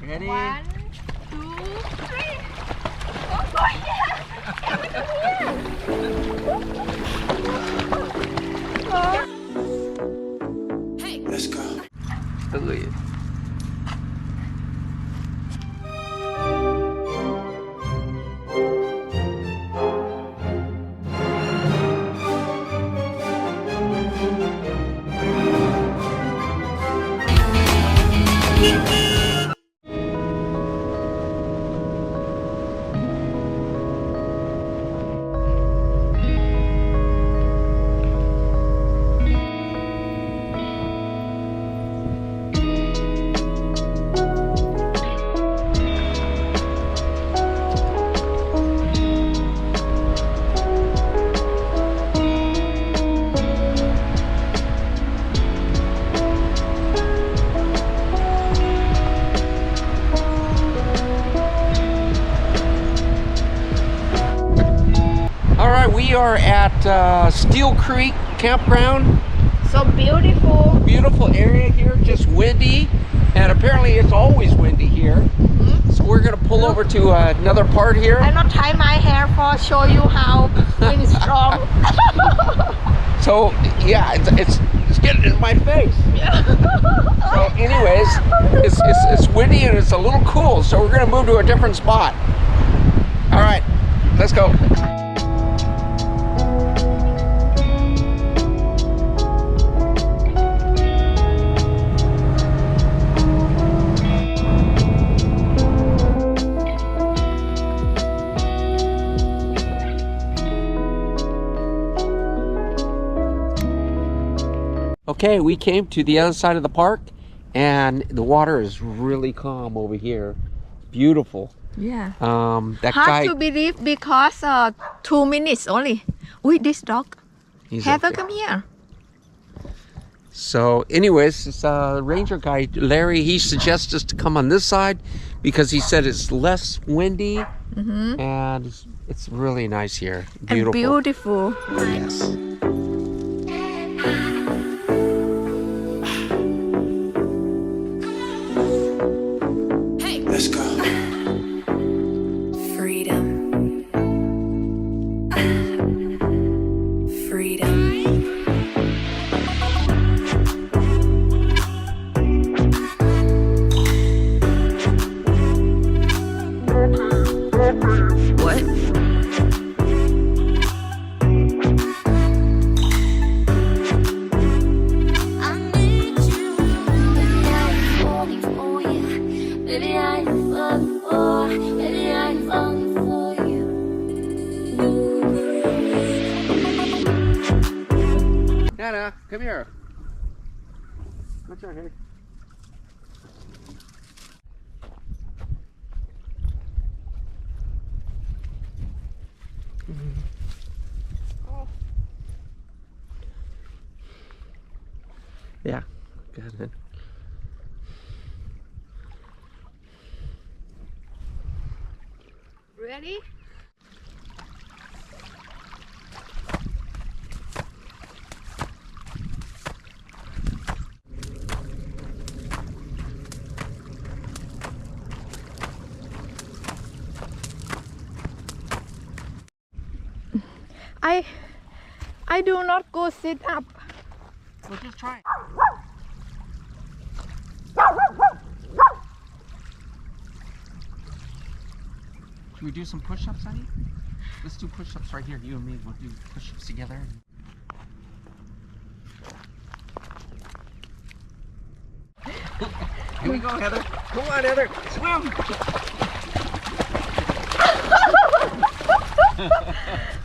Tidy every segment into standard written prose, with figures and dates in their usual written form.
Ready? 1, 2, 3. Oh boy, yeah. Hey. Let's go. Ugly. We are at Steel Creek Campground. So beautiful. Beautiful area here, just windy, and apparently it's always windy here. So we're gonna pull over to another part here. I'm not tie my hair for show you how wind is strong. So yeah, it's getting in my face. Yeah. So anyways, it's windy and it's a little cool, so we're gonna move to a different spot. All right, let's go. Okay, we came to the other side of the park and the water is really calm over here. Beautiful. Yeah. That Hard guy, to believe because 2 minutes only. With this dog. Heather, okay. come here. So anyways, this ranger guy, Larry, he suggests us to come on this side because he said it's less windy and it's really nice here. Beautiful. And beautiful. Yes. Let's go. Freedom. Freedom. What? Nana, come here. What's your hair? Oh. Yeah, go ahead. Ready? I do not go sit up. Well, just try it. Should we do some push-ups, honey? Let's do push-ups right here. You and me, we'll do push-ups together. Here we go, Heather. Come on, Heather. Swim.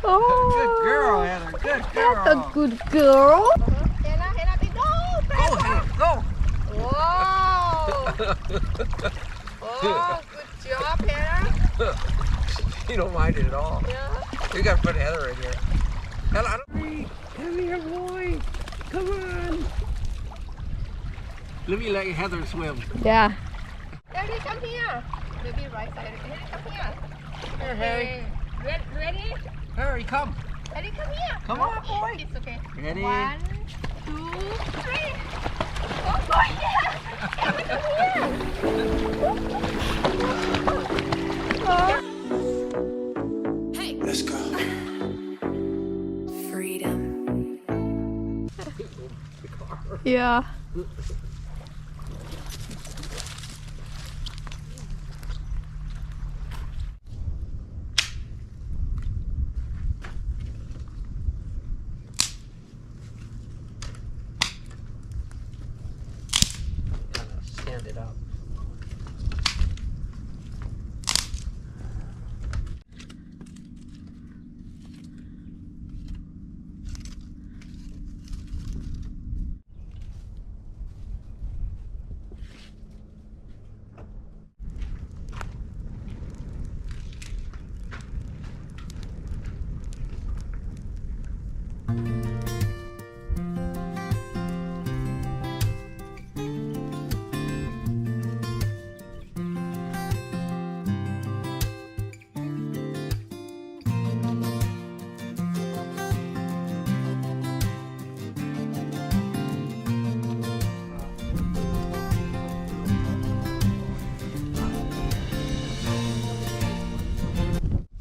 Oh, Good girl, Heather. Good girl. that's a good girl. Hannah, go. Go, Heather. Go. Wow. Oh, good job, Hannah. You don't mind it at all. Yeah. You gotta put Heather right here. Heather, I don't... Come here, boy. Come on. Let me let Heather swim. Yeah. Daddy, come here. Maybe right side. Daddy, come here. Here, Harry. Ready? Harry, come. Daddy, come here. Come on, boy. It's okay. Ready? 1, 2, 3. Oh boy, yeah. Daddy, come here. Yeah. Stand it up.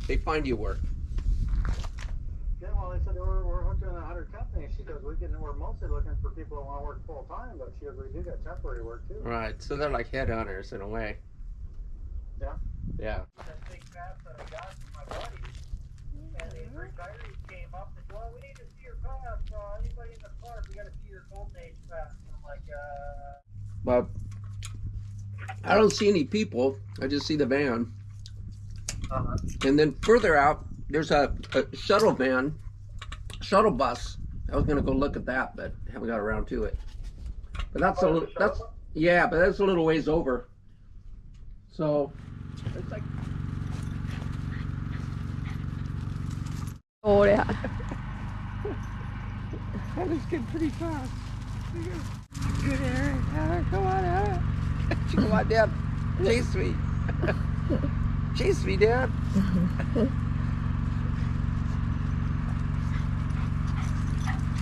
They find you work. Yeah, well, they said we're hooked on 100 companies. She goes, we're mostly looking for people who want to work full time, but she goes, we do get temporary work too. Right. So they're like headhunters in a way. Yeah. Yeah. That big pass that I got from my buddy, and these retirees came up and said, well, we need to see your pass. Anybody in the park, we got to see your golden age pass. And I'm like, But I don't see any people. I just see the van. And then further out, there's a shuttle van, shuttle bus. I was gonna go look at that, but haven't got around to it. But that's but that's a little ways over. So it's like. Oh, yeah. That is getting pretty fast. Good, Aaron. Come on, Aaron. Come on, Dad. Chase me. Chase me, Dad.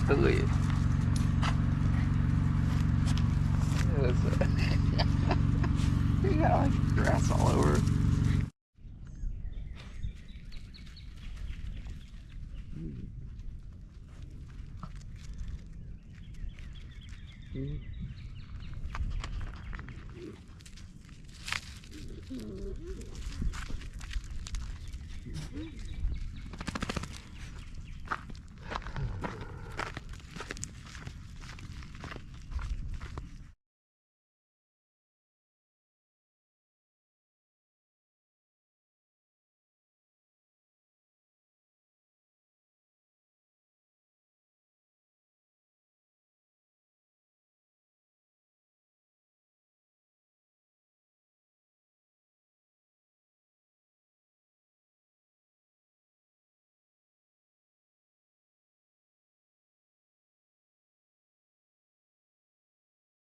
Look at you. You got like grass all over.